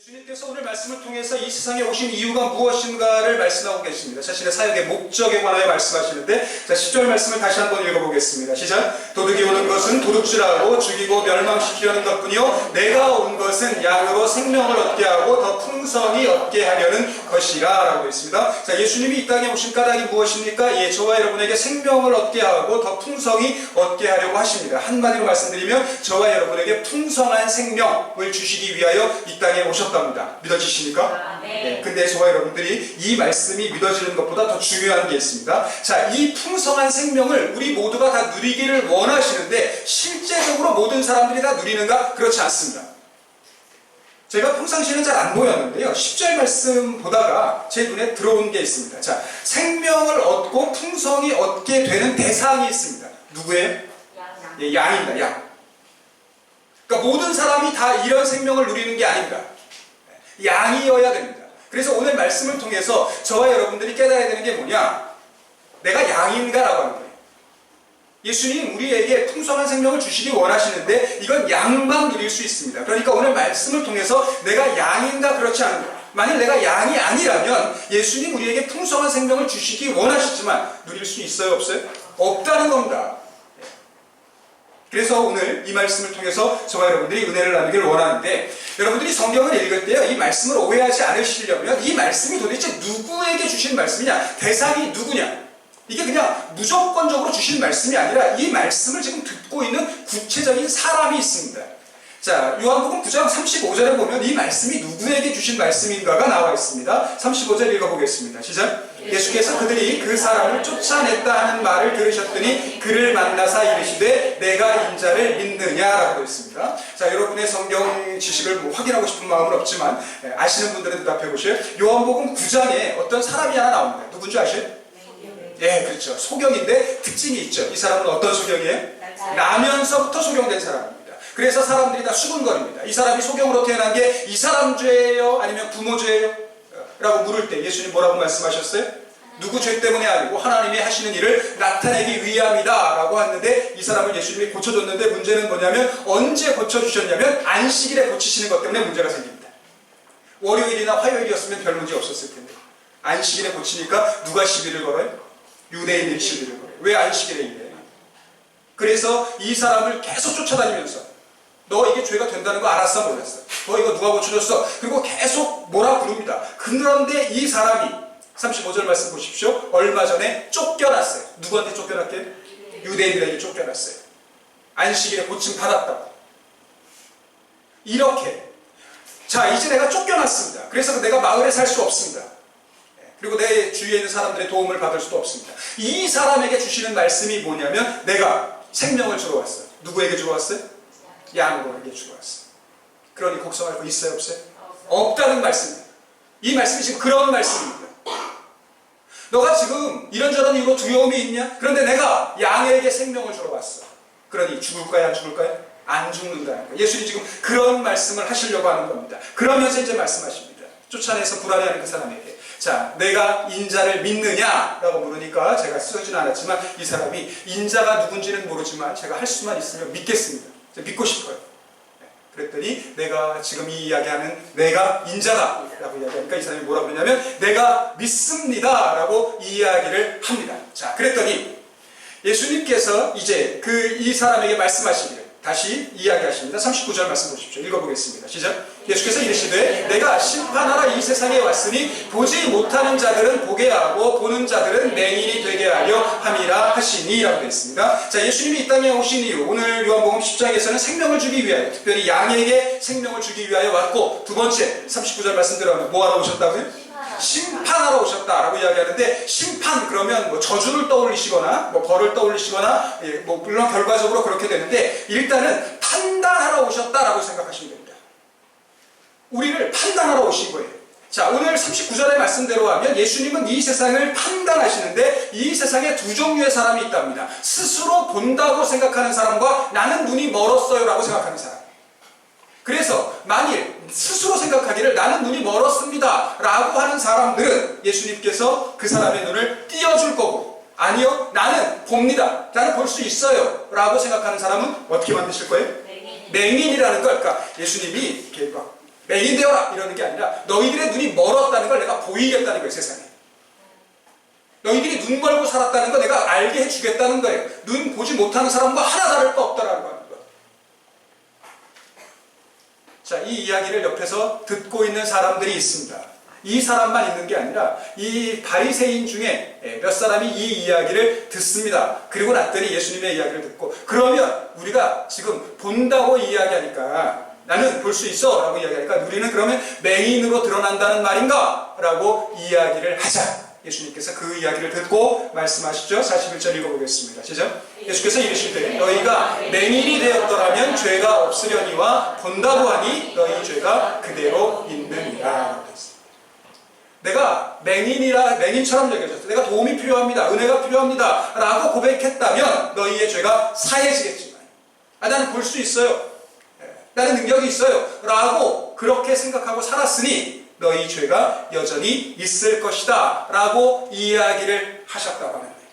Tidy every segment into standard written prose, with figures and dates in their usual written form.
주님께서 오늘 말씀을 통해서 이 세상에 오신 이유가 무엇인가를 말씀하고 계십니다. 자신의 사역의 목적에 관하여 말씀하시는데, 자, 10절 말씀을 다시 한번 읽어보겠습니다. 시작. 도둑이 오는 것은 도둑질하고 죽이고 멸망시키려는 것뿐이요 내가 온 것은 양으로 생명을 얻게 하고 더 풍성히 얻게 하려는 것이라 라고 했습니다. 자, 예수님이 이 땅에 오신 까닭이 무엇입니까? 예, 저와 여러분에게 생명을 얻게 하고 더 풍성히 얻게 하려고 하십니다. 한마디로 말씀드리면 저와 여러분에게 풍성한 생명을 주시기 위하여 이 땅에 오셨답니다. 믿어지십니까? 네. 근데 저와 여러분들이 이 말씀이 믿어지는 것보다 더 중요한 게 있습니다. 자, 이 풍성한 생명을 우리 모두가 다 누리기를 원하시는데 실제적으로 모든 사람들이 다 누리는가? 그렇지 않습니다. 제가 평상시에는 잘 안 보였는데요, 10절 말씀 보다가 제 눈에 들어온 게 있습니다. 자, 생명을 얻고 풍성히 얻게 되는 대상이 있습니다. 누구예요? 예, 양입니다. 양. 그러니까 모든 사람이 다 이런 생명을 누리는 게 아닙니다. 양이어야 됩니다. 그래서 오늘 말씀을 통해서 저와 여러분들이 깨달아야 되는 게 뭐냐? 내가 양인가? 라고 하는 거예요. 예수님 우리에게 풍성한 생명을 주시기 원하시는데 이건 양만 누릴 수 있습니다. 그러니까 오늘 말씀을 통해서 내가 양인가? 그렇지 않은 거예요. 만일 내가 양이 아니라면 예수님 우리에게 풍성한 생명을 주시기 원하시지만 누릴 수 있어요? 없어요? 없다는 겁니다. 그래서 오늘 이 말씀을 통해서 저와 여러분들이 은혜를 나누기를 원하는데, 여러분들이 성경을 읽을 때요, 이 말씀을 오해하지 않으시려면 이 말씀이 도대체 누구에게 주신 말씀이냐, 대상이 누구냐, 이게 그냥 무조건적으로 주신 말씀이 아니라 이 말씀을 지금 듣고 있는 구체적인 사람이 있습니다. 자, 요한복음 9장 35절에 보면 이 말씀이 누구에게 주신 말씀인가가 나와 있습니다. 35절 읽어보겠습니다. 시작. 예수께서 그들이 그 사람을 쫓아냈다 하는 말을 들으셨더니 그를 만나사 이르시되 내가 인자를 믿느냐라고 되어 있습니다. 자, 여러분의 성경 지식을 확인하고 싶은 마음은 없지만 아시는 분들은 대답해 보세요. 요한복음 9장에 어떤 사람이 하나 나옵니다. 누군지 아세요? 예, 그렇죠. 소경인데 특징이 있죠. 이 사람은 어떤 소경이에요? 나면서부터 소경된 사람입니다. 그래서 사람들이 다 수군거립니다. 이 사람이 소경으로 태어난 게 이 사람 죄예요? 아니면 부모 죄예요? 라고 물을 때 예수님 뭐라고 말씀하셨어요? 누구 죄 때문에 아니고 하나님이 하시는 일을 나타내기 위함이다 라고 했는데, 이 사람을 예수님이 고쳐줬는데 문제는 뭐냐면 언제 고쳐주셨냐면 안식일에 고치시는 것 때문에 문제가 생깁니다. 월요일이나 화요일이었으면 별 문제 없었을 텐데 안식일에 고치니까 누가 시비를 걸어요? 유대인들이 시비를 걸어요. 왜 안식일에 이래요? 그래서 이 사람을 계속 쫓아다니면서 너 이게 죄가 된다는 거 알았어? 몰랐어? 너 이거 누가 고쳐줬어? 그리고 계속 뭐라 부릅니다. 그런데 이 사람이 35절 말씀 보십시오. 얼마 전에 쫓겨났어요. 누구한테 쫓겨났게? 유대인들에게 쫓겨났어요. 안식일에 고침 받았다고. 이렇게, 자, 이제 내가 쫓겨났습니다. 그래서 내가 마을에 살 수 없습니다. 그리고 내 주위에 있는 사람들의 도움을 받을 수도 없습니다. 이 사람에게 주시는 말씀이 뭐냐면 내가 생명을 주러 왔어요. 누구에게 주러 왔어요? 양으로에게 주러 왔어요. 그러니 걱정할 거 있어요? 없어요? 없다는 말씀입니다. 이 말씀이 지금 그런 말씀입니다. 너가 지금 이런저런 이유로 두려움이 있냐? 그런데 내가 양에게 생명을 주러 왔어. 그러니 죽을까요? 안 죽을까요? 안 죽는다는 거예요. 예수님이 지금 그런 말씀을 하시려고 하는 겁니다. 그러면서 이제 말씀하십니다. 쫓아내서 불안해하는 그 사람에게, 자, 내가 인자를 믿느냐? 라고 물으니까 제가 쓰진 않았지만 이 사람이 인자가 누군지는 모르지만 제가 할 수만 있으면 믿겠습니다. 믿고 싶어요. 그랬더니 내가 지금 이 이야기하는 내가 인자다 라고 이야기하니까 이 사람이 뭐라고 했냐면 내가 믿습니다 라고 이야기를 합니다. 자, 그랬더니 예수님께서 이제 이 사람에게 말씀하시기를 다시 이야기하십니다. 39절 말씀 보십시오. 읽어보겠습니다. 시작. 예수께서 이르시되 내가 심판하러 이 세상에 왔으니 보지 못하는 자들은 보게 하고 보는 자들은 맹인이 되게 하려 함이라 하시니 라고 되어 있습니다. 자, 예수님이 이 땅에 오신 이유, 오늘 요한복음 10장에서는 생명을 주기 위하여, 특별히 양에게 생명을 주기 위하여 왔고, 두 번째 39절 말씀 들어보면 뭐하러 오셨다고요? 심판하러 오셨다라고 이야기하는데, 심판 그러면 뭐 저주를 떠올리시거나 뭐 벌을 떠올리시거나, 예, 뭐 물론 결과적으로 그렇게 되는데 일단은 판단하러 오셨다라고 생각하시면 됩니다. 우리를 판단하러 오신 거예요. 자, 오늘 39절의 말씀대로 하면 예수님은 이 세상을 판단하시는데 이 세상에 두 종류의 사람이 있답니다. 스스로 본다고 생각하는 사람과 나는 눈이 멀었어요 라고 생각하는 사람. 그래서 만일 스스로 생각하기를 나는 눈이 멀었습니다 라고 하는 사람들은 예수님께서 그 사람의 눈을 띄어줄 거고, 아니요, 나는 봅니다, 나는 볼 수 있어요 라고 생각하는 사람은 어떻게 만드실 거예요? 맹인이라는 걸, 그러니까 예수님이 이렇게 막 맹인 되어라 이러는 게 아니라 너희들의 눈이 멀었다는 걸 내가 보이겠다는 거예요. 세상에. 너희들이 눈 멀고 살았다는 거 내가 알게 해주겠다는 거예요. 눈 보지 못하는 사람과 하나 다를 바 없다라는 거예요. 자, 이 이야기를 옆에서 듣고 있는 사람들이 있습니다. 이 사람만 있는 게 아니라 이 바리새인 중에 몇 사람이 이 이야기를 듣습니다. 그리고 났더니 예수님의 이야기를 듣고, 그러면 우리가 지금 본다고 이야기하니까, 나는 볼 수 있어 라고 이야기하니까 우리는 그러면 맹인으로 드러난다는 말인가? 라고 이야기를 하자. 예수님께서 그 이야기를 듣고 말씀하시죠. 41절 읽어보겠습니다. 시작. 예수께서 이르시되 너희가 맹인이 되었더라면 죄가 없으려니와 본다고 하니 너희 죄가 그대로 있느니라. 내가 맹인처럼 여겨졌어. 내가 도움이 필요합니다. 은혜가 필요합니다. 라고 고백했다면 너희의 죄가 사해지겠지만, 나는 볼 수 있어요. 나는 능력이 있어요. 라고 그렇게 생각하고 살았으니 너희 죄가 여전히 있을 것이다. 라고 이야기를 하셨다고 하는 거예요.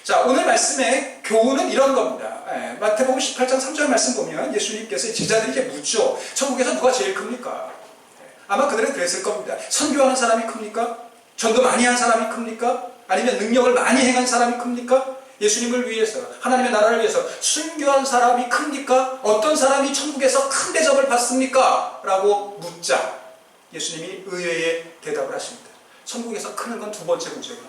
자, 오늘 말씀의 교훈은 이런 겁니다. 마태복음 18장 3절 말씀 보면 예수님께서 제자들에게 묻죠. 천국에서 누가 제일 큽니까? 아마 그들은 그랬을 겁니다. 선교하는 사람이 큽니까? 전도 많이 한 사람이 큽니까? 아니면 능력을 많이 행한 사람이 큽니까? 예수님을 위해서, 하나님의 나라를 위해서 순교한 사람이 큽니까? 어떤 사람이 천국에서 큰 대접을 받습니까? 라고 묻자 예수님이 의외의 대답을 하십니다. 천국에서 크는 건 두 번째 문제고,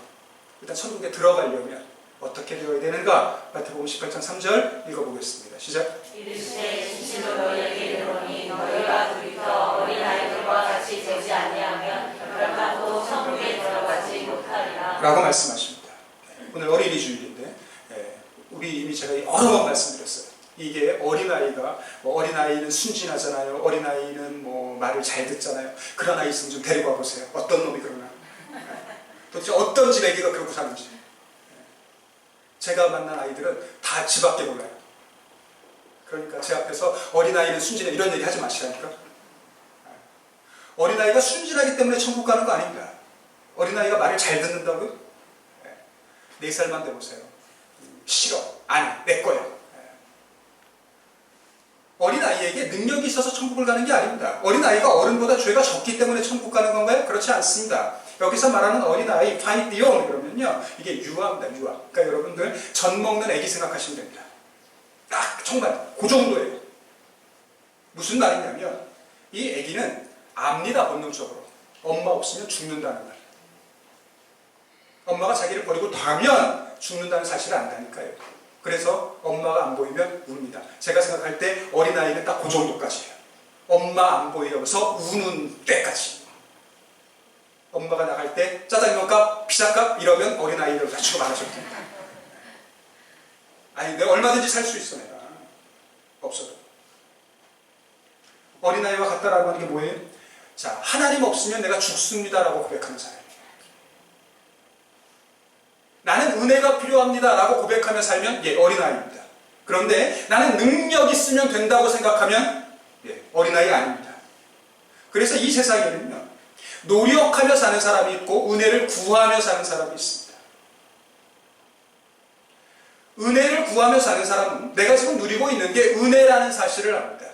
일단 천국에 들어가려면 어떻게 되어야 되는가? 마태복음 18장 3절 읽어보겠습니다. 시작. 이르시되 진실로 너희에게 이르노니 너희가 둘이서 어린아이들과 같이 되지 아니하면 결단코 천국에 들어가지 못하리라. 라고 말씀하십니다. 오늘 어린이 주일인데 우리 이미 제가 여러 번 말씀드렸어요. 이게 어린아이가 어린아이는 순진하잖아요. 어린아이는 말을 잘 듣잖아요. 그런 아이 있으면 좀 데리고 와보세요. 어떤 놈이 그러나. 도대체 어떤 집 애기가 그러고 사는지. 제가 만난 아이들은 다 집 밖에 몰라요. 그러니까 제 앞에서 어린아이는 순진해 이런 얘기 하지 마시라니까. 어린아이가 순진하기 때문에 천국 가는 거 아닙니다. 어린아이가 말을 잘 듣는다고요? 4살만 돼보세요. 싫어. 아니, 내 거야. 어린아이에게 능력이 있어서 천국을 가는 게 아닙니다. 어린아이가 어른보다 죄가 적기 때문에 천국 가는 건가요? 그렇지 않습니다. 여기서 말하는 어린아이, 파이디온 그러면요, 이게 유아입니다. 유아. 그러니까 여러분들 젖 먹는 애기 생각하시면 됩니다. 딱 정말 그 정도예요. 무슨 말이냐면 이 애기는 압니다. 본능적으로. 엄마 없으면 죽는다는 말. 엄마가 자기를 버리고 나면 죽는다는 사실을 안다니까요. 그래서 엄마가 안 보이면 웁니다. 제가 생각할 때 어린아이는 딱 그 정도까지예요. 엄마 안 보이면서 우는 때까지. 엄마가 나갈 때 짜장면값, 피자값 이러면 어린아이를 다치고 말아줘야 됩니다. 아니, 내가 얼마든지 살 수 있어, 내가. 없어도. 어린아이와 같다라고 하는 게 뭐예요? 자, 하나님 없으면 내가 죽습니다라고 고백하는 사람이에요. 나는 은혜가 필요합니다라고 고백하며 살면 어린아이입니다. 그런데 나는 능력 있으면 된다고 생각하면 어린아이 아닙니다. 그래서 이 세상에는요, 노력하며 사는 사람이 있고 은혜를 구하며 사는 사람이 있습니다. 은혜를 구하며 사는 사람은 내가 지금 누리고 있는 게 은혜라는 사실을 압니다.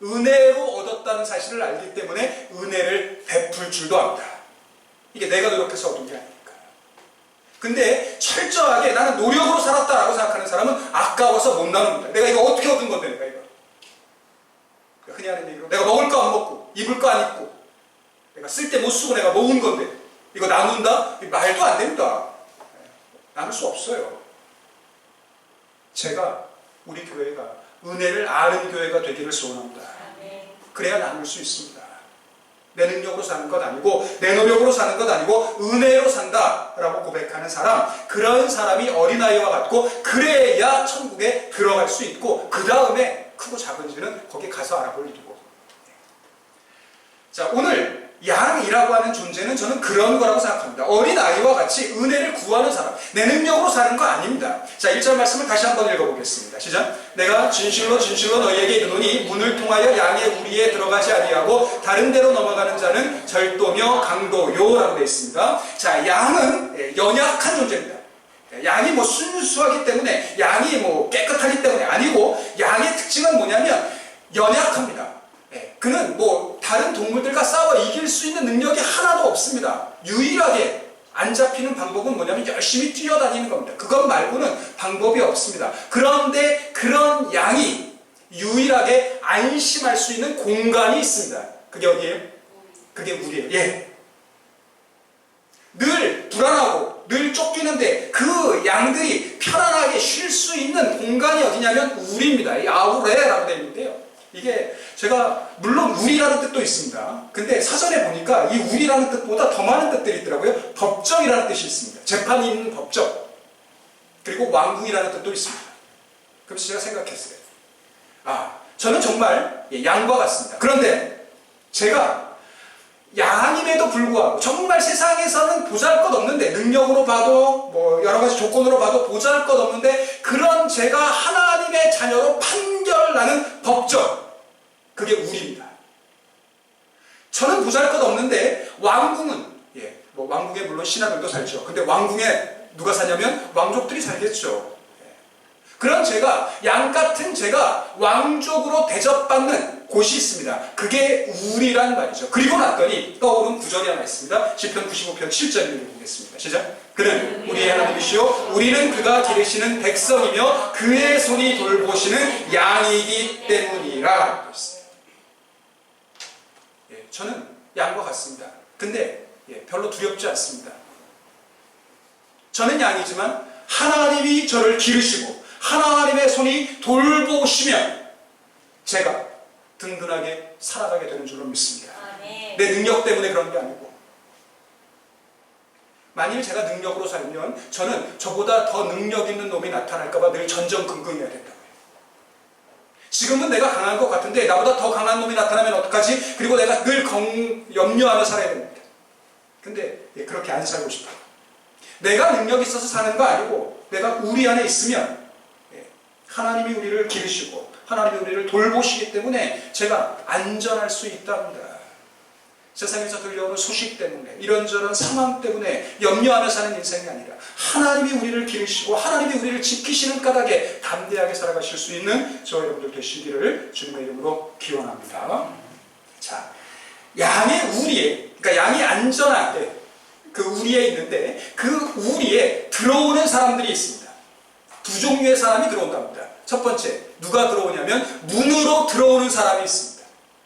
은혜로 얻었다는 사실을 알기 때문에 은혜를 베풀 줄도 압니다. 이게 내가 노력해서 얻은 게 아니에요. 근데 철저하게 나는 노력으로 살았다라고 생각하는 사람은 아까워서 못 나눕니다. 내가 이거 어떻게 얻은 건데, 내가 이거. 흔히 하는 얘기로 내가 먹을 거 안 먹고 입을 거 안 입고 내가 쓸 때 못 쓰고 내가 모은 건데 이거 나눈다? 말도 안 됩니다. 나눌 수 없어요. 제가 우리 교회가 은혜를 아는 교회가 되기를 소원합니다. 그래야 나눌 수 있습니다. 내 능력으로 사는 것 아니고 내 노력으로 사는 것 아니고 은혜로 산다라고 고백하는 사람, 그런 사람이 어린아이와 같고 그래야 천국에 들어갈 수 있고 그 다음에 크고 작은지는 거기 가서 알아볼 일이고. 자, 오늘 양이라고 하는 존재는 저는 그런 거라고 생각합니다. 어린아이와 같이 은혜를 구하는 사람, 내 능력으로 사는 거 아닙니다. 자, 1절 말씀을 다시 한번 읽어보겠습니다. 시작. 내가 진실로 진실로 너희에게 이르노니 문을 통하여 양의 우리에 들어가지 아니하고 다른 데로 넘어가는 자는 절도며 강도요라고 되어 있습니다. 자, 양은 연약한 존재입니다. 양이 순수하기 때문에, 양이 깨끗하기 때문에 아니고, 양의 특징은 뭐냐면 연약합니다. 그는 뭐 다른 동물들과 싸워 이길 수 있는 능력이 하나도 없습니다. 유일하게 안 잡히는 방법은 뭐냐면 열심히 뛰어다니는 겁니다. 그것 말고는 방법이 없습니다. 그런데 그런 양이 유일하게 안심할 수 있는 공간이 있습니다. 그게 어디예요? 그게 우리예요. 예. 늘 불안하고 늘 쫓기는데 그 양들이 편안하게 쉴 수 있는 공간이 어디냐면 우리입니다. 이 아우레라고 되어 있는데요. 이게 제가 물론 우리라는 뜻도 있습니다. 근데 사전에 보니까 이 우리라는 뜻보다 더 많은 뜻들이 있더라고요. 법정이라는 뜻이 있습니다. 재판이 있는 법정. 그리고 왕궁이라는 뜻도 있습니다. 그래서 제가 생각했어요. 저는 정말 양과 같습니다. 그런데 제가 양임에도 불구하고 정말 세상에서는 보잘것없는데, 능력으로 봐도 뭐 여러 가지 조건으로 봐도 보잘것없는데, 그런 제가 하나님의 자녀로 판결나는 법정, 그게 우리입니다. 저는 보잘것없는데 왕궁은 뭐 왕궁에 물론 신하들도 살죠. 근데 왕궁에 누가 사냐면 왕족들이 살겠죠. 그런 제가, 양 같은 제가 왕족으로 대접받는 곳이 있습니다. 그게 우리란 말이죠. 그리고 났더니 떠오른 구절이 하나 있습니다. 시편 95편 7절을 읽어보겠습니다. 시작. 그는 우리의 하나님이시오 우리는 그가 기르시는 백성이며 그의 손이 돌보시는 양이기 때문이라. 저는 양과 같습니다. 근데 별로 두렵지 않습니다. 저는 양이지만 하나님이 저를 기르시고 하나님의 손이 돌보시면 제가 든든하게 살아가게 되는 줄로 믿습니다. 내 능력 때문에 그런 게 아니고, 만일 제가 능력으로 살면 저는 저보다 더 능력 있는 놈이 나타날까봐 늘 전전긍긍해야 된다고요. 지금은 내가 강한 것 같은데 나보다 더 강한 놈이 나타나면 어떡하지? 그리고 내가 늘 염려하며 살아야 됩니다. 근데 그렇게 안 살고 싶어요. 내가 능력이 있어서 사는 거 아니고 내가 우리 안에 있으면 하나님이 우리를 기르시고 하나님이 우리를 돌보시기 때문에 제가 안전할 수 있답니다. 세상에서 들려오는 소식 때문에, 이런저런 상황 때문에 염려하며 사는 인생이 아니라 하나님이 우리를 기르시고 하나님이 우리를 지키시는 까닭에 담대하게 살아가실 수 있는 저 여러분들 되시기를 주님의 이름으로 기원합니다. 자, 양의 우리에, 그러니까 양이 안전하게 그 우리에 있는데 그 우리에 들어오는 사람들이 있습니다. 두 종류의 사람이 들어온답니다. 첫 번째, 누가 들어오냐면 문으로 들어오는 사람이 있습니다.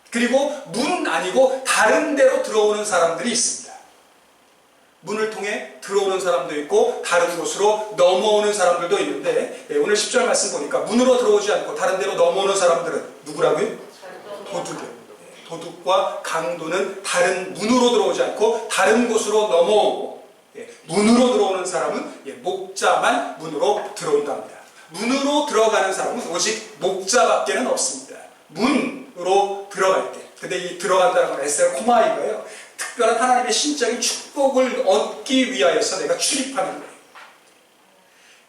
그리고 문 아니고 다른 데로 들어오는 사람들이 있습니다. 문을 통해 들어오는 사람도 있고 다른 곳으로 넘어오는 사람들도 있는데, 오늘 10절 말씀 보니까 문으로 들어오지 않고 다른 데로 넘어오는 사람들은 누구라고요? 도둑이요. 도둑과 강도는 다른 문으로 들어오지 않고 다른 곳으로 넘어오고, 문으로 들어오는 사람은 목자만 문으로 들어온답니다. 문으로 들어가는 사람은 오직 목자밖에는 없습니다. 문으로 들어갈 때. 근데 이 들어간다는 건 에셀 코마이가요. 특별한 하나님의 신적인 축복을 얻기 위하여서 내가 출입하는 거예요.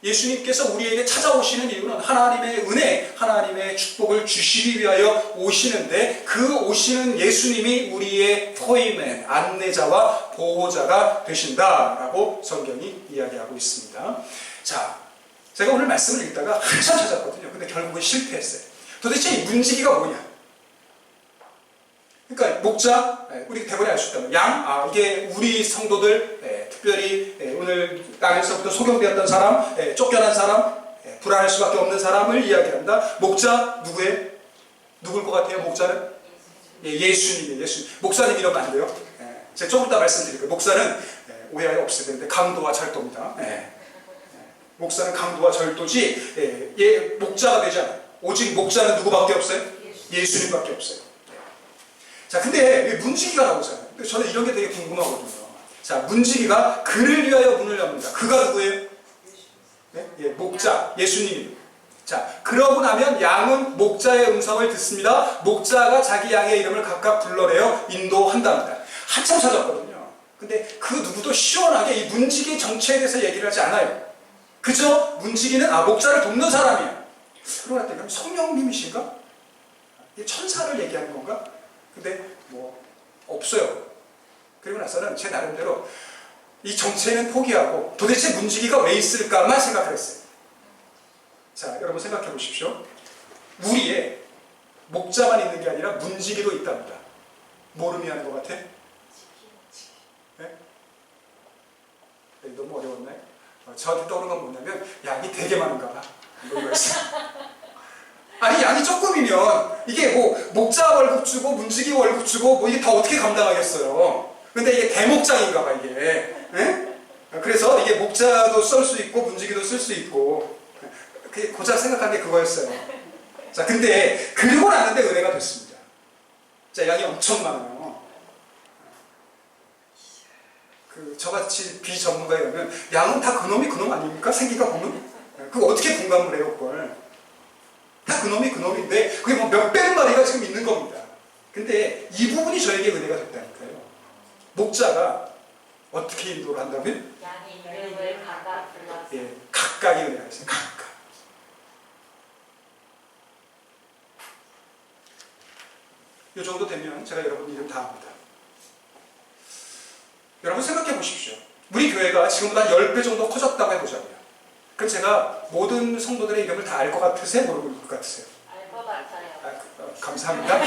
예수님께서 우리에게 찾아오시는 이유는 하나님의 은혜, 하나님의 축복을 주시기 위하여 오시는데, 그 오시는 예수님이 우리의 포이맨, 안내자와 보호자가 되신다라고 성경이 이야기하고 있습니다. 자, 제가 오늘 말씀을 읽다가 한참 찾았거든요. 근데 결국은 실패했어요. 도대체 이 문지기가 뭐냐? 그러니까 목자, 우리 대본에 알 수 있다면 양, 이게 우리 성도들, 특별히 오늘 땅에서부터 소경되었던 사람, 쫓겨난 사람, 불안할 수밖에 없는 사람을 이야기한다. 목자 누구예요? 누굴 것 같아요? 목자는? 예수님이에요. 예수님. 목사님 이러면 안 돼요. 제가 조금 이따 말씀드릴게요. 목사는 오해 없어야 되는데 강도와 절도입니다. 목사는 강도와 절도지 목자가 되지 않아요. 오직 목자는 누구밖에 없어요? 예수님밖에 없어요. 자, 근데 문지기가 나오잖아요. 저는 이런 게 되게 궁금하거든요. 자, 문지기가 그를 위하여 문을 엽니다. 그가 누구예요? 목자, 예수님. 자, 그러고 나면 양은 목자의 음성을 듣습니다. 목자가 자기 양의 이름을 각각 불러내어 인도한답니다. 한참 찾았거든요. 근데 그 누구도 시원하게 이 문지기 정체에 대해서 얘기를 하지 않아요. 그저 문지기는 목자를 돕는 사람이에요. 그러고 났더니 그럼 성령님이신가? 천사를 얘기하는 건가? 근데 뭐 없어요. 그리고 나서는 제 나름대로 이 정체는 포기하고 도대체 문지기가 왜 있을까만 생각을 했어요. 자, 여러분 생각해 보십시오. 우리의 목자만 있는 게 아니라 문지기도 있답니다. 뭘 의미하는 것 같아? 네? 너무 어려웠나요? 저한테 떠오르는 건 뭐냐면 양이 되게 많은가 봐. 아니 양이 조금이면 이게 뭐 목자 월급 주고 문지기 월급 주고 뭐 이게 다 어떻게 감당하겠어요. 근데 이게 대목장인가 봐 이게. 네? 그래서 이게 목자도 쓸 수 있고 문지기도 쓸 수 있고 고작 생각한 게 그거였어요. 자, 근데 그러고 났는데 은혜가 됐습니다. 자, 양이 엄청 많아요. 저같이 비전문가에 가면 양은 다 그놈이 그놈 아닙니까? 생기가 보면? 그거 어떻게 분간을 해요, 그걸? 다 그놈이 그놈인데 그게 뭐 몇백 마리가 지금 있는 겁니다. 근데 이 부분이 저에게 은혜가 됐다니까요. 목자가 어떻게 인도를 한다면? 양이 이름을 각각 불러서 예, 각각의 은혜가 있어요. 각각. 이 정도 되면 제가 여러분 이름 다 합니다. 여러분 생각해 보십시오. 우리 교회가 지금보다 10배 정도 커졌다고 해보자고요. 그럼 제가 모든 성도들의 이름을 다 알 것 같으세요? 모를 것 같으세요? 알 것 같아요. 감사합니다.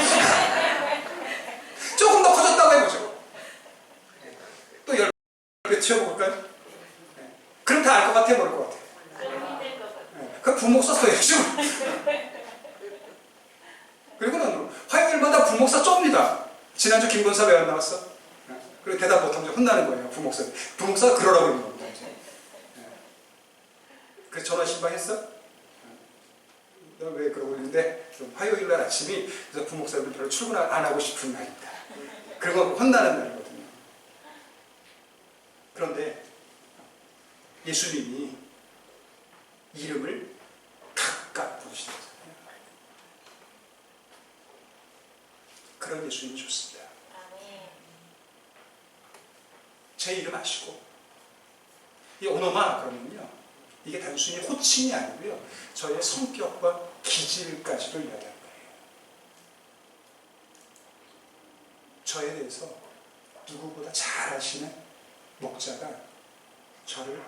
조금 더 커졌다고 해보죠. 또 10배 치워볼까요? 그럼 다 알 것 같아요? 모를 것 같아요? 좀 힘들 것 같아요. 그럼 부목사 써야죠. 그리고는 화요일마다 부목사 쩝니다. 지난주 김건사 왜 안 나왔어? 그리고 대답 못하면 혼나는 거예요. 부목사가 그러라고 있는 겁니다. 그래서 전화 신방했어? 너 왜 그러고 있는데 화요일날 아침이 그래서 부목사님들 별로 출근 안 하고 싶은 날입니다. 그리고 혼나는 날이거든요. 그런데 예수님이 이름을 각각 부르시는 거예요. 그런 예수님이 좋습니다. 제 이름 아시고 이 오노마 그러면요 이게 단순히 호칭이 아니고요 저의 성격과 기질까지도 이야기하는 거예요. 저에 대해서 누구보다 잘 아시는 목자가 저를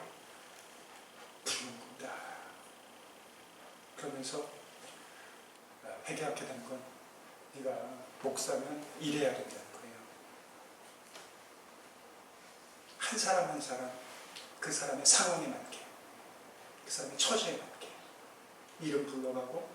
부르는구나 그러면서 회개하게 된 건 네가 목사면 이래야 된다는 거예요. 한 사람 한 사람 그 사람의 상황에 맞게 그 사람의 처지에 맞게 이름 불러가고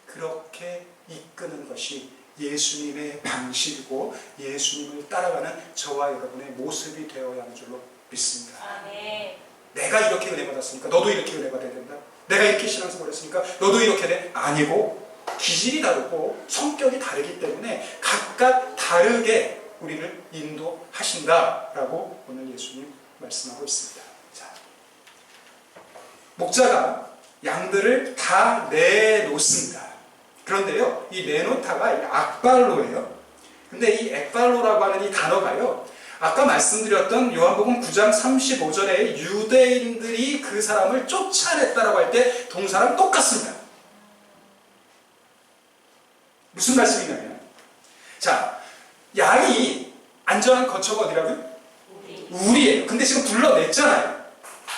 그렇게 이끄는 것이 예수님의 방식이고 예수님을 따라가는 저와 여러분의 모습이 되어야 하는 줄로 믿습니다. 아멘. 내가 이렇게 은혜 받았으니까 너도 이렇게 은혜 받아야 된다. 내가 이렇게 신앙생활 했으니까 너도 이렇게 돼. 아니고 기질이 다르고 성격이 다르기 때문에 각각 다르게 우리를 인도하신다라고 오늘 예수님 말씀하고 있습니다. 자, 목자가 양들을 다 내놓습니다. 그런데요, 이 내놓다가 악발로예요. 근데 이 액발로라고 하는 이 단어가요, 아까 말씀드렸던 요한복음 9장 35절에 유대인들이 그 사람을 쫓아냈다라고 할 때 동사랑 똑같습니다. 무슨 말씀이냐면, 자, 양이 안전한 거처가 어디라고요? 우리예요. 근데 지금 불러냈잖아요.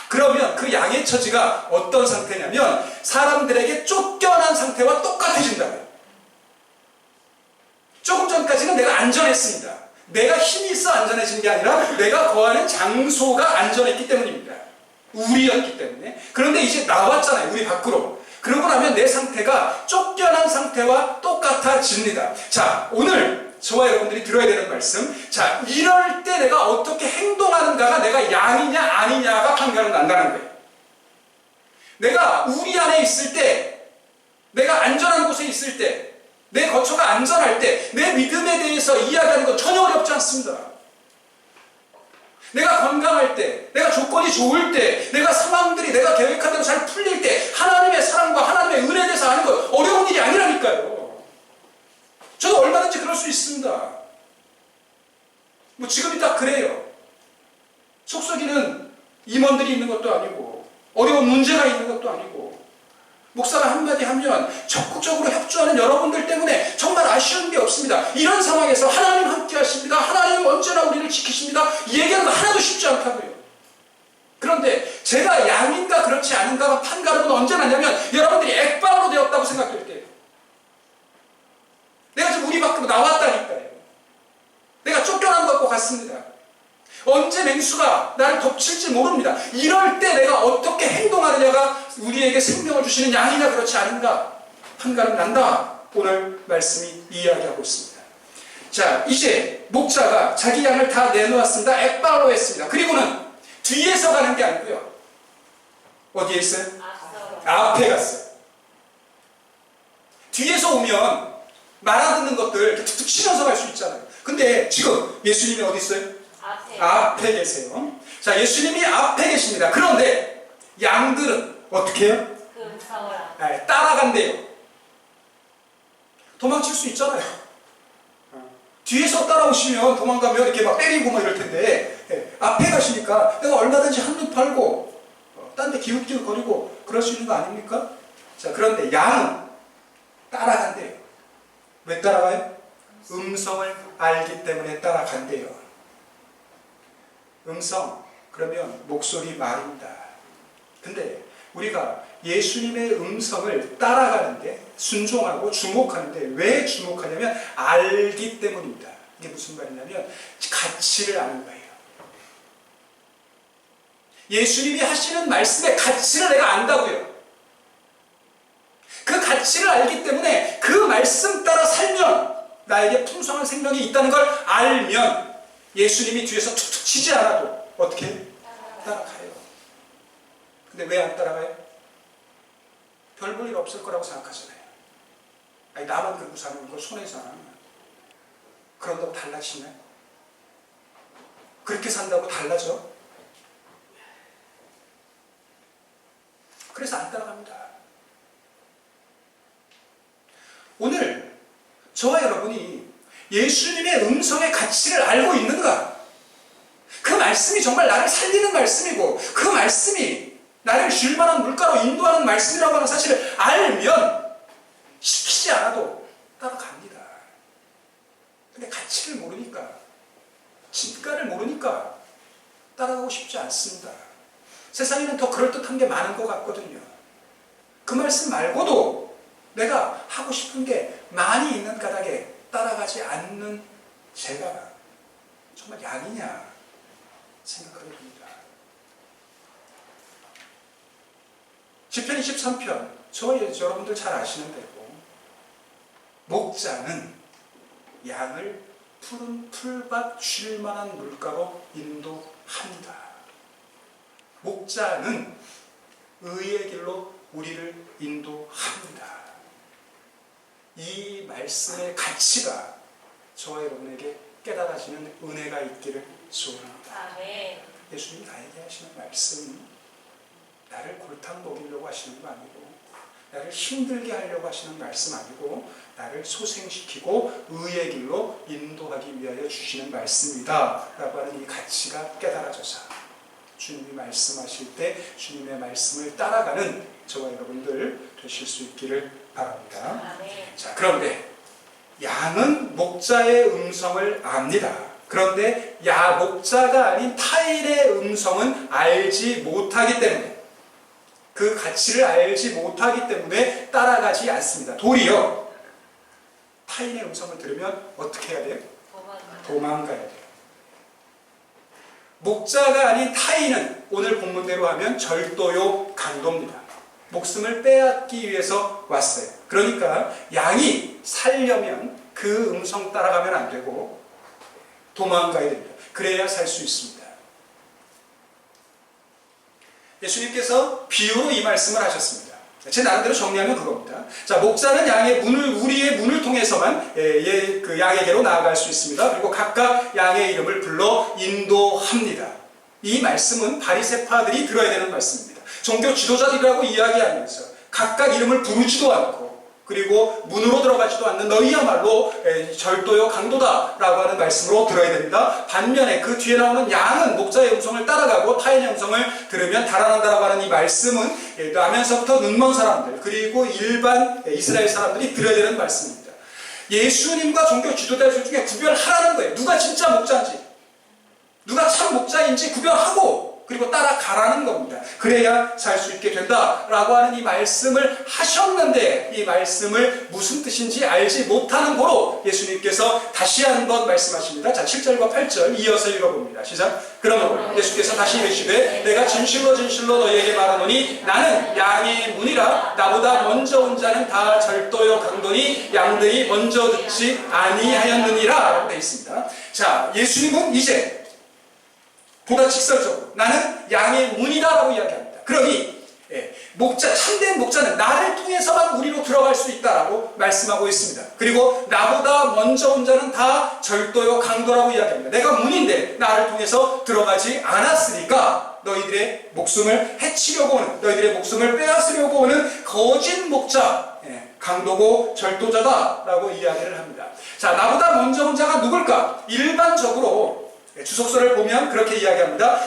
그러면 그 양의 처지가 어떤 상태냐면 사람들에게 쫓겨난 상태와 똑같아진다고요. 조금 전까지는 내가 안전했습니다. 내가 힘이 있어 안전해진 게 아니라 내가 거하는 장소가 안전했기 때문입니다. 우리였기 때문에. 그런데 이제 나왔잖아요. 우리 밖으로. 그러고 나면 내 상태가 쫓겨난 상태와 똑같아집니다. 자, 오늘 저와 여러분들이 들어야 되는 말씀. 자, 이럴 때 내가 어떻게 행동하는가가 내가 양이냐 아니냐가 판가름 난다는 거예요. 내가 우리 안에 있을 때, 내가 안전한 곳에 있을 때, 내 거처가 안전할 때, 내 믿음에 대해서 이야기하는 건 전혀 어렵지 않습니다. 내가 건강할 때, 내가 조건이 좋을 때, 내가 상황들이 내가 계획한 대로 잘 풀릴 때 하나님의 사랑과 하나님의 은혜에 대해서 아는 건 어려운 일이 아니라니까요. 저도 얼마든지 그럴 수 있습니다. 뭐 지금이 딱 그래요. 속썩이는 임원들이 있는 것도 아니고 어려운 문제가 있는 것도 아니고 목사가 한마디 하면 적극적으로 협조하는 여러분들 때문에 정말 아쉬운 게 없습니다. 이런 상황에서 하나님 함께 하십니다. 하나님 언제나 우리를 지키십니다. 이 얘기하는 거 하나도 쉽지 않다고요. 그런데 제가 양인가 그렇지 않은가가 판가름은 언제 나냐면 여러분들이 액발로 되었다고 생각될 때예요. 맹수가 나를 덮칠지 모릅니다. 이럴 때 내가 어떻게 행동하느냐가 우리에게 생명을 주시는 양이냐 그렇지 않은가 판가름 난다. 오늘 말씀이 이야기하고 있습니다. 자, 이제 목자가 자기 양을 다 내놓았습니다. 엑바로 했습니다. 그리고는 뒤에서 가는 게 아니고요. 어디에 있어요? 앞에 갔어요. 뒤에서 오면 말 안 듣는 것들 이렇게 툭툭 치면서 갈 수 있잖아요. 근데 지금 예수님이 어디 있어요? 앞에 계세요. 자, 예수님이 앞에 계십니다. 그런데 양들은 어떻게 해요? 따라간대요. 도망칠 수 있잖아요. 뒤에서 따라오시면 도망가면 이렇게 막 때리고 막 이럴 텐데 앞에 가시니까 내가 얼마든지 한눈 팔고 딴 데 기웃기웃거리고 그럴 수 있는 거 아닙니까? 자, 그런데 양은 따라간대요. 왜 따라가요? 음성을 알기 때문에 따라간대요. 음성, 그러면 목소리, 말입니다. 근데 우리가 예수님의 음성을 따라가는데 순종하고 주목하는데 왜 주목하냐면 알기 때문입니다. 이게 무슨 말이냐면 가치를 아는 거예요. 예수님이 하시는 말씀의 가치를 내가 안다고요. 그 가치를 알기 때문에 그 말씀 따라 살면 나에게 풍성한 생명이 있다는 걸 알면 예수님이 뒤에서 툭툭 치지 않아도 어떻게? 따라가요. 근데 왜 안 따라가요? 별 볼 일 없을 거라고 생각하잖아요. 아니, 나만 그러고 사는 거 손해잖아. 그런다고 달라지나요? 그렇게 산다고 달라져? 그래서 안 따라갑니다. 오늘 저와 여러분이 예수님의 음성의 가치를 알고 있는가? 그 말씀이 정말 나를 살리는 말씀이고 그 말씀이 나를 쉴만한 물가로 인도하는 말씀이라고 하는 사실을 알면 시키지 않아도 따라갑니다. 근데 가치를 모르니까, 진가를 모르니까 따라가고 싶지 않습니다. 세상에는 더 그럴듯한 게 많은 것 같거든요. 그 말씀 말고도 내가 하고 싶은 게 많이 있는 까닭에 따라가지 않는 제가 정말 양이냐 생각하게 됩니다. 시편 23편, 저와 여러분들 잘 아시는 대로 목자는 양을 푸른 풀밭 쉴 만한 물가로 인도합니다. 목자는 의의 길로 우리를 인도합니다. 이 말씀의 가치가 저와 여러분에게 깨달아지는 은혜가 있기를 소원합니다. 아멘. 예수님이 나에게 하시는 말씀은 나를 골탕 먹이려고 하시는 거 아니고 나를 힘들게 하려고 하시는 말씀 아니고 나를 소생시키고 의의 길로 인도하기 위하여 주시는 말씀이다 라고 하는 이 가치가 깨달아져서 주님이 말씀하실 때 주님의 말씀을 따라가는 저와 여러분들 되실 수 있기를 바랍니다. 자, 그런데 양은 목자의 음성을 압니다. 그런데 목자가 아닌 타인의 음성은 알지 못하기 때문에 그 가치를 알지 못하기 때문에 따라가지 않습니다. 도리어 타인의 음성을 들으면 어떻게 해야 돼요? 도망가야 돼요. 목자가 아닌 타인은 오늘 본문대로 하면 절도요 강도입니다. 목숨을 빼앗기 위해서 왔어요. 그러니까 양이 살려면 그 음성 따라가면 안 되고 도망가야 됩니다. 그래야 살 수 있습니다. 예수님께서 비유로 이 말씀을 하셨습니다. 제 나름대로 정리하면 그겁니다. 자, 목자는 우리의 문을 통해서만 그 양에게로 나아갈 수 있습니다. 그리고 각각 양의 이름을 불러 인도합니다. 이 말씀은 바리새파들이 들어야 되는 말씀입니다. 종교 지도자들이라고 이야기하면서 각각 이름을 부르지도 않고 그리고 문으로 들어가지도 않는 너희야말로 절도요 강도다 라고 하는 말씀으로 들어야 됩니다. 반면에 그 뒤에 나오는 양은 목자의 음성을 따라가고 타인의 음성을 들으면 달아난다라고 하는 이 말씀은 나면서부터 눈먼 사람들 그리고 일반 이스라엘 사람들이 들어야 되는 말씀입니다. 예수님과 종교 지도자들 중에 구별하라는 거예요. 누가 진짜 목자인지 누가 참 목자인지 구별하고 그리고 따라가라는 겁니다. 그래야 살 수 있게 된다라고 하는 이 말씀을 하셨는데 이 말씀을 무슨 뜻인지 알지 못하는 고로 예수님께서 다시 한번 말씀하십니다. 자, 7절과 8절 이어서 읽어봅니다. 시작. 그러므로 예수께서 다시 이르시되 내가 진실로 진실로 너희에게 말하노니 나는 양의 문이라 나보다 먼저 온 자는 다 절도요 강도니 양들이 먼저 듣지 아니하였느니라 라고 되어 있습니다. 자, 예수님은 이제 보다 직설적으로 나는 양의 문이다라고 이야기합니다. 그러니 참된 목자는 나를 통해서만 우리로 들어갈 수 있다라고 말씀하고 있습니다. 그리고 나보다 먼저 온 자는 다 절도요 강도라고 이야기합니다. 내가 문인데 나를 통해서 들어가지 않았으니까 너희들의 목숨을 해치려고 오는, 너희들의 목숨을 빼앗으려고 오는 거짓 목자, 강도고 절도자다라고 이야기를 합니다. 자, 나보다 먼저 온 자가 누굴까? 일반적으로 주석서를 보면 그렇게 이야기합니다.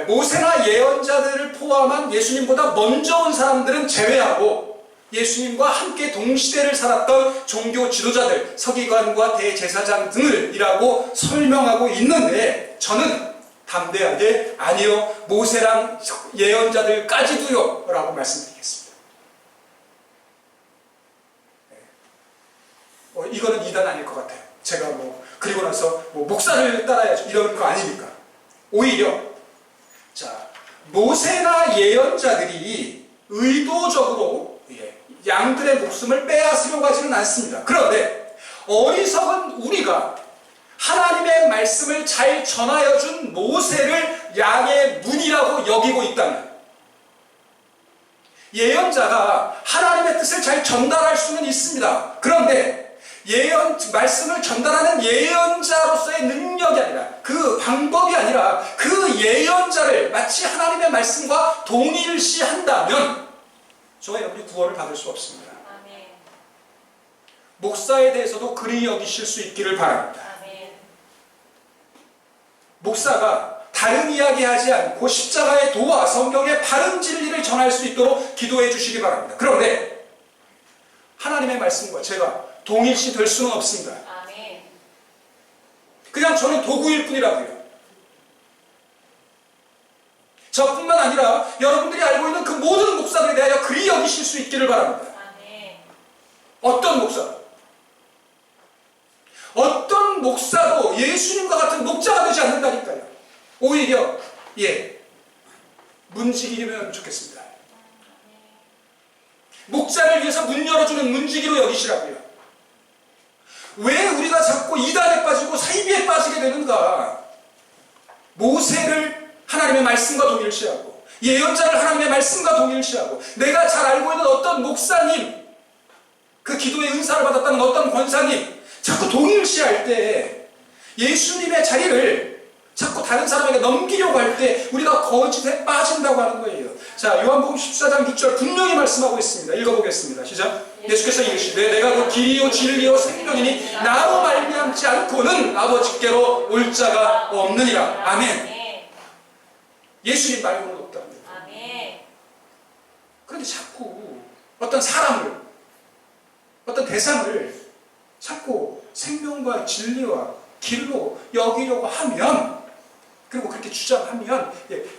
모세나 예언자들을 포함한 예수님보다 먼저 온 사람들은 제외하고 예수님과 함께 동시대를 살았던 종교 지도자들, 서기관과 대제사장 등을이라고 설명하고 있는데 저는 담대하게 아니요, 모세랑 예언자들까지도요 라고 말씀드리겠습니다. 이거는 이단 아닐 것 같아요. 제가 그리고 나서 목사를 따라야죠 이런 거 아니니까. 오히려 자, 모세나 예언자들이 의도적으로 양들의 목숨을 빼앗으려고 하지는 않습니다. 그런데 어리석은 우리가 하나님의 말씀을 잘 전하여 준 모세를 양의 문이라고 여기고 있다면, 예언자가 하나님의 뜻을 잘 전달할 수는 있습니다. 그런데 말씀을 전달하는 예언자로서의 능력이 아니라, 그 방법이 아니라 그 예언자를 마치 하나님의 말씀과 동일시한다면 저와 여러분이 구원을 받을 수 없습니다. 아멘. 목사에 대해서도 그리 여기실 수 있기를 바랍니다. 아멘. 목사가 다른 이야기하지 않고 십자가의 도와 성경의 바른 진리를 전할 수 있도록 기도해 주시기 바랍니다. 그런데 하나님의 말씀과 제가 동일시 될 수는 없습니다. 아멘. 그냥 저는 도구일 뿐이라고요. 저뿐만 아니라 여러분들이 알고 있는 그 모든 목사들에 대하여 그리 여기실 수 있기를 바랍니다. 아멘. 어떤 목사? 어떤 목사도 예수님과 같은 목자가 되지 않는다니까요. 오히려 문지기면 좋겠습니다. 목자를 위해서 문 열어주는 문지기로 여기시라고요. 왜 우리가 자꾸 이단에 빠지고 사이비에 빠지게 되는가? 모세를 하나님의 말씀과 동일시하고 예언자를 하나님의 말씀과 동일시하고 내가 잘 알고 있는 어떤 목사님, 그 기도의 은사를 받았다는 어떤 권사님 자꾸 동일시할 때 예수님의 자리를 자꾸 다른 사람에게 넘기려고 할 때 우리가 거짓에 빠진다고 하는 거예요. 자, 요한복음 14장 6절 분명히 말씀하고 있습니다. 읽어보겠습니다. 시작. 예수께서 이르시되 내가 그 길이요 진리요 생명이니 나로 말미암지 않고는 아버지께로 올 자가 없느니라. 아멘. 예수님 말고는 없답니다. 아멘. 그런데 자꾸 어떤 사람을, 어떤 대상을 자꾸 생명과 진리와 길로 여기려고 하면, 그리고 그렇게 주장하면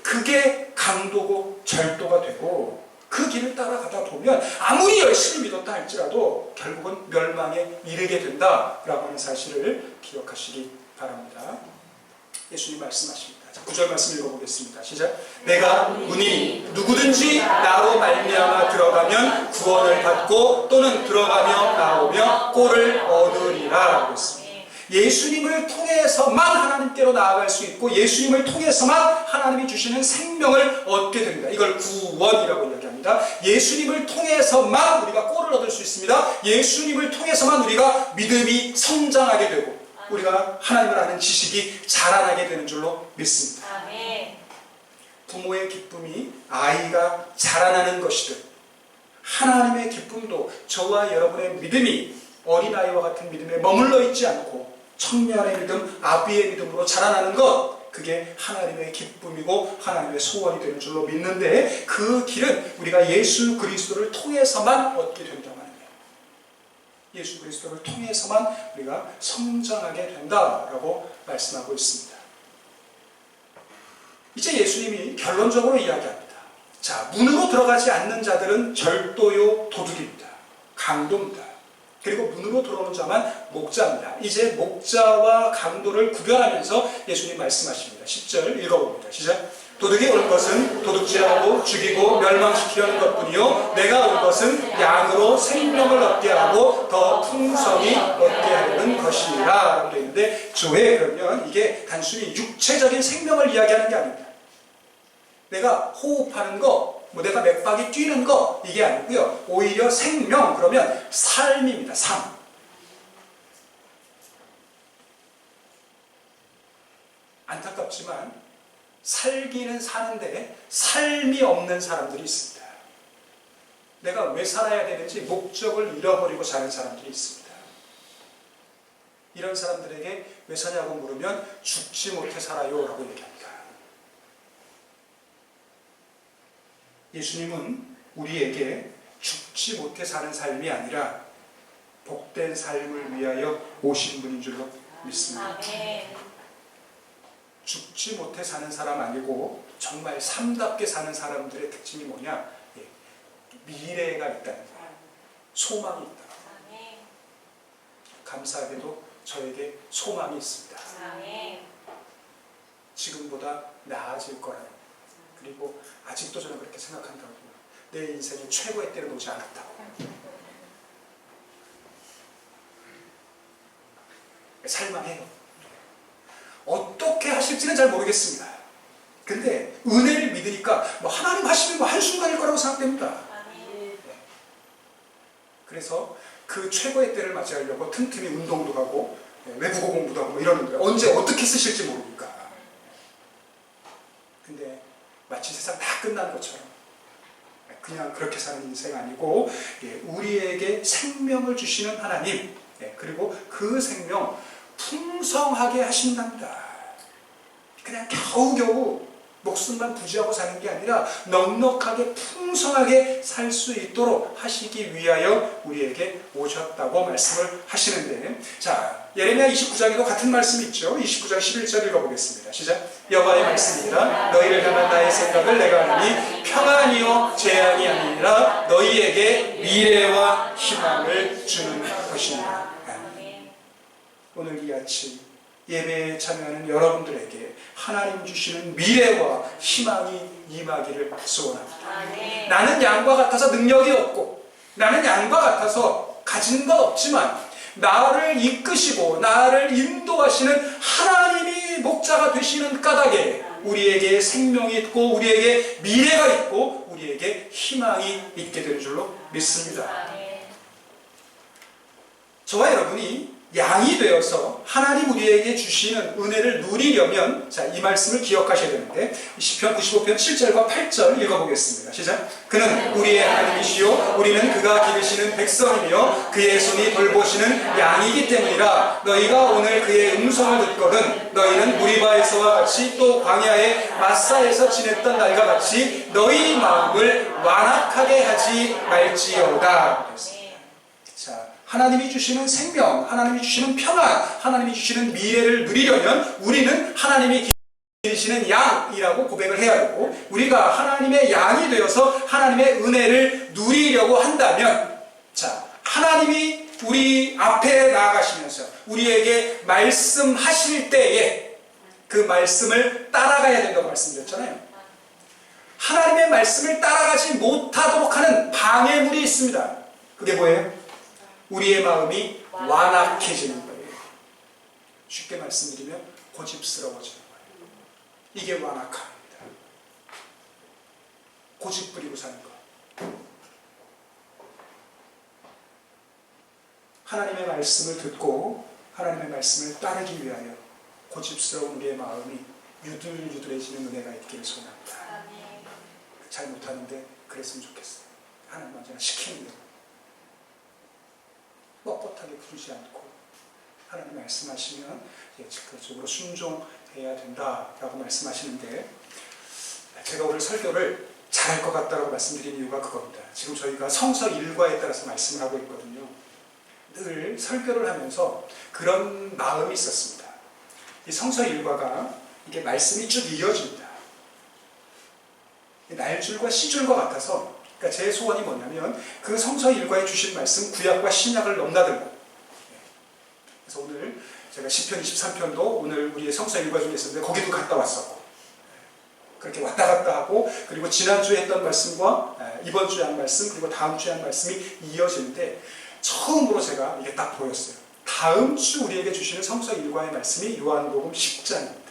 그게 강도고 절도가 되고, 그 길을 따라가다 보면 아무리 열심히 믿었다 할지라도 결국은 멸망에 이르게 된다라고 하는 사실을 기억하시기 바랍니다. 예수님 말씀하십니다. 9절 말씀 읽어보겠습니다. 시작. 내가 문이니 누구든지 나로 말미암아 들어가면 구원을 받고 또는 들어가며 나오며 꼴을 얻으리라 라고 했습니다. 예수님을 통해서만 하나님께로 나아갈 수 있고 예수님을 통해서만 하나님이 주시는 생명을 얻게 됩니다. 이걸 구원이라고 이야기합니다. 예수님을 통해서만 우리가 꼴을 얻을 수 있습니다. 예수님을 통해서만 우리가 믿음이 성장하게 되고 우리가 하나님을 아는 지식이 자라나게 되는 줄로 믿습니다. 아멘. 부모의 기쁨이 아이가 자라나는 것이듯 하나님의 기쁨도 저와 여러분의 믿음이 어린아이와 같은 믿음에 머물러 있지 않고 청년의 믿음, 아비의 믿음으로 자라나는 것, 그게 하나님의 기쁨이고 하나님의 소원이 되는 줄로 믿는데, 그 길은 우리가 예수 그리스도를 통해서만 얻게 된다고 하는 거예요. 예수 그리스도를 통해서만 우리가 성장하게 된다라고 말씀하고 있습니다. 이제 예수님이 결론적으로 이야기합니다. 자, 문으로 들어가지 않는 자들은 절도요 도둑입니다. 강도입니다. 그리고 문으로 들어오는 자만 목자입니다. 이제 목자와 강도를 구별하면서 예수님 말씀하십니다. 10절 읽어봅니다. 시작. 도둑이 오는 것은 도둑질하고 죽이고 멸망시키려는 것뿐이요 내가 온 것은 양으로 생명을 얻게 하고 더 풍성히 얻게 하려는 것이니라 라고 되어 있는데, 왜 그러면 이게 단순히 육체적인 생명을 이야기하는 게 아닙니다. 내가 호흡하는 거, 내가 맥박이 뛰는 거, 이게 아니고요. 오히려 생명, 그러면 삶입니다. 삶. 안타깝지만 살기는 사는데 삶이 없는 사람들이 있습니다. 내가 왜 살아야 되는지 목적을 잃어버리고 사는 사람들이 있습니다. 이런 사람들에게 왜 사냐고 물으면 죽지 못해 살아요 라고 얘기합니다. 예수님은 우리에게 죽지 못해 사는 삶이 아니라 복된 삶을 위하여 오신 분인 줄로 믿습니다. 죽지 못해 사는 사람 아니고 정말 삶답게 사는 사람들의 특징이 뭐냐? 미래가 있다는 거예요. 소망이 있다. 감사하게도 저에게 소망이 있습니다. 지금보다 나아질 거라는, 그리고 아직도 저는 그렇게 생각한다고요. 내 인생의 최고의 때는 오지 않았다고. 살만해요. 어떻게 하실지는 잘 모르겠습니다. 근데 은혜를 믿으니까 하나님 하시는 거 한순간일 거라고 생각됩니다. 그래서 그 최고의 때를 맞이하려고 틈틈이 운동도 하고 외국어 공부도 하고 이러는데 언제 어떻게 쓰실지 모르니까. 근데 마치 세상 다 끝난 것처럼 그냥 그렇게 사는 인생 아니고, 우리에게 생명을 주시는 하나님, 그리고 그 생명 풍성하게 하신답니다. 그냥 겨우겨우 목숨만 부지하고 사는 게 아니라 넉넉하게 풍성하게 살 수 있도록 하시기 위하여 우리에게 오셨다고 말씀을 하시는데, 자, 예레미야 29장에도 같은 말씀이 있죠. 29장 11절 읽어보겠습니다. 시작. 여호와의 말씀이니라. 너희를 향한 나의 생각을 내가 아니 평안이요 재앙이 아니라 너희에게 미래와 희망을 주는 것이니라. 오늘 이 아침 예배에 참여하는 여러분들에게 하나님 주시는 미래와 희망이 임하기를 소원합니다. 나는 양과 같아서 능력이 없고, 나는 양과 같아서 가진 것 없지만 나를 이끄시고 나를 인도하시는 하나님이 목자가 되시는 까닭에 우리에게 생명이 있고 우리에게 미래가 있고 우리에게 희망이 있게 될 줄로 믿습니다. 저와 여러분이 양이 되어서 하나님 우리에게 주시는 은혜를 누리려면, 자, 이 말씀을 기억하셔야 되는데, 시편 95편 7절과 8절 읽어보겠습니다. 시작. 그는 우리의 하나님이시요 우리는 그가 기르시는 백성이며 그의 손이 돌보시는 양이기 때문이라. 너희가 오늘 그의 음성을 듣거든 너희는 무리바에서와 같이 또 광야의 마사에서 지냈던 날과 같이 너희 마음을 완악하게 하지 말지어다. 자, 하나님이 주시는 생명, 하나님이 주시는 평안, 하나님이 주시는 미래를 누리려면 우리는 하나님이 기르시는 양이라고 고백을 해야 되고, 우리가 하나님의 양이 되어서 하나님의 은혜를 누리려고 한다면, 자, 하나님이 우리 앞에 나아가시면서 우리에게 말씀하실 때에 그 말씀을 따라가야 된다고 말씀드렸잖아요. 하나님의 말씀을 따라가지 못하도록 하는 방해물이 있습니다. 그게 뭐예요? 우리의 마음이 완악해지는 거예요. 쉽게 말씀드리면 고집스러워지는 거예요. 이게 완악함입니다. 고집 부리고 사는 것. 하나님의 말씀을 듣고 하나님의 말씀을 따르기 위하여 고집스러운 우리의 마음이 유들유들해지는 은혜가 있기를 소원합니다. 잘 못하는데 그랬으면 좋겠어요. 하나님 언제나 시키는 대로 뻣뻣하게 부르지 않고 하나님 말씀하시면 즉각적으로 순종해야 된다라고 말씀하시는데, 제가 오늘 설교를 잘할 것 같다고 말씀드린 이유가 그겁니다. 지금 저희가 성서 일과에 따라서 말씀을 하고 있거든요. 늘 설교를 하면서 그런 마음이 있었습니다. 이 성서 일과가 이게 말씀이 쭉 이어집니다. 날줄과 시줄과 같아서, 그러니까 제 소원이 뭐냐면 그 성서 일과에 주신 말씀 구약과 신약을 넘나들고, 그래서 오늘 제가 시편 23편도 오늘 우리의 성서 일과 중에 있었는데 거기도 갔다 왔었고, 그렇게 왔다 갔다 하고, 그리고 지난주에 했던 말씀과 이번 주에 한 말씀, 그리고 다음 주에 한 말씀이 이어지는데 처음으로 제가 이게 딱 보였어요. 다음 주 우리에게 주시는 성서 일과의 말씀이 요한복음 10장입니다.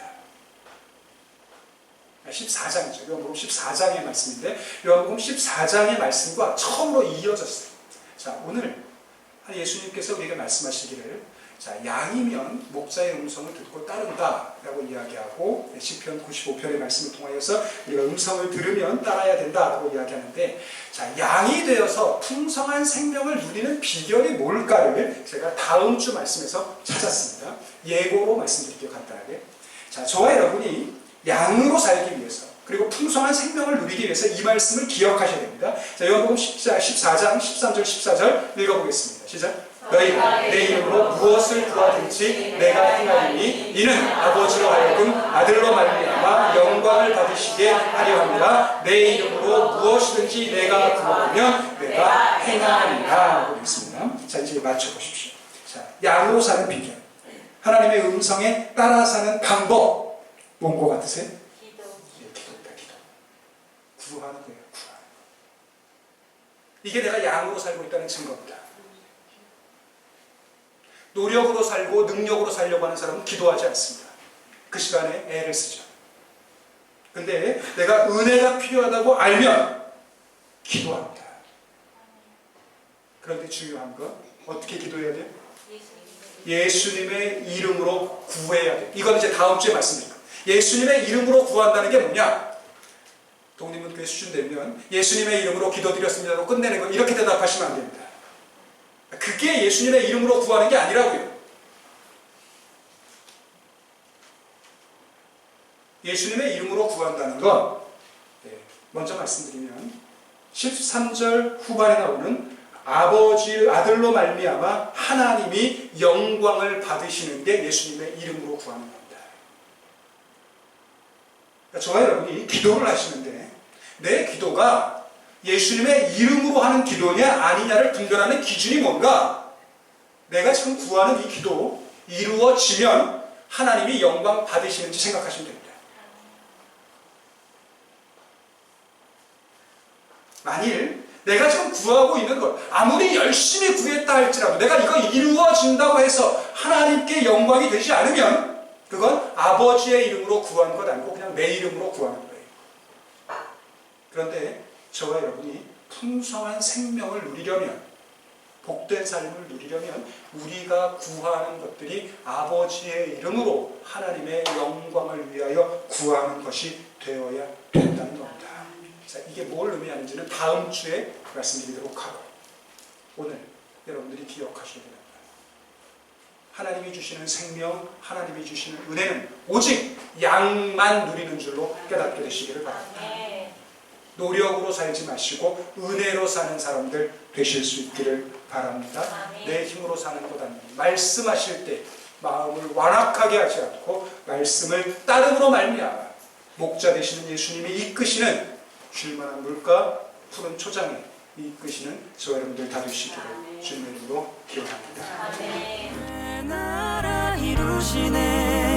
14장이죠. 요한복음 14장의 말씀인데 요한복음 14장의 말씀과 처음으로 이어졌어요. 자, 오늘 예수님께서 우리에게 말씀하시기를, 자, 양이면 목자의 음성을 듣고 따른다 라고 이야기하고, 시편 95편의 말씀을 통하여서 우리가 음성을 들으면 따라야 된다 라고 이야기하는데, 자, 양이 되어서 풍성한 생명을 누리는 비결이 뭘까를 제가 다음 주 말씀에서 찾았습니다. 예고로 말씀드릴게요. 간단하게. 자, 저와 여러분이 양으로 살기 위해서, 그리고 풍성한 생명을 누리기 위해서 이 말씀을 기억하셔야 됩니다. 자, 요한복음 14장 13절 14절 읽어보겠습니다. 시작. 너희가 내 이름으로 무엇을 구하든지 내가 행하리니 이는 아버지로 하여금 아들로 말미암아 영광을 받으시게 하려 함이라. 내 이름으로 무엇이든지 내가 구하면 내가 행하리라 하고 있습니다. 자, 이제 맞춰보십시오. 자, 양으로 사는 비결, 하나님의 음성에 따라 사는 방법, 뭔 것 같으세요? 기도. 예, 기도입니다. 기도. 구하는 거예요. 구하는. 이게 내가 양으로 살고 있다는 증거입니다. 노력으로 살고 능력으로 살려고 하는 사람은 기도하지 않습니다. 그 시간에 애를 쓰죠. 근데 내가 은혜가 필요하다고 알면 기도합니다. 그런데 중요한 건 어떻게 기도해야 돼요? 예수님의 이름으로 구해야 돼요. 이건 이제 다음 주에 말씀드릴게요. 예수님의 이름으로 구한다는 게 뭐냐? 독립문교회 수준 되면 예수님의 이름으로 기도드렸습니다로 끝내는 거, 이렇게 대답하시면 안 됩니다. 그게 예수님의 이름으로 구하는 게 아니라고요. 예수님의 이름으로 구한다는 건, 먼저 말씀드리면 13절 후반에 나오는 아버지 아들로 말미암아 하나님이 영광을 받으시는 게 예수님의 이름으로 구하는 겁니다. 그러니까 저와 여러분이 기도를 하시는데 내 기도가 예수님의 이름으로 하는 기도냐 아니냐를 분별하는 기준이 뭔가? 내가 지금 구하는 이 기도 이루어지면 하나님이 영광 받으시는지 생각하시면 됩니다. 만일 내가 지금 구하고 있는 것, 아무리 열심히 구했다 할지라도 내가 이거 이루어진다고 해서 하나님께 영광이 되지 않으면 그건 아버지의 이름으로 구하는 것 아니고 그냥 내 이름으로 구하는 거예요. 그런데 저와 여러분이 풍성한 생명을 누리려면, 복된 삶을 누리려면 우리가 구하는 것들이 아버지의 이름으로 하나님의 영광을 위하여 구하는 것이 되어야 된다는 겁니다. 자, 이게 뭘 의미하는지는 다음 주에 말씀드리도록 하고, 오늘 여러분들이 기억하셔야 됩니다. 하나님이 주시는 생명, 하나님이 주시는 은혜는 오직 양만 누리는 줄로 깨닫게 되시기를 바랍니다. 노력으로 살지 마시고 은혜로 사는 사람들 되실 수 있기를 바랍니다. 내 힘으로 사는 것 아닙니다. 말씀하실 때 마음을 완악하게 하지 않고 말씀을 따름으로 말미암아 목자 되시는 예수님이 이끄시는 쉴만한 물가 푸른 초장에 이끄시는 저와 여러분들 다 되시기를 주님의 이름으로 기원합니다. 아멘. 나라 이루시네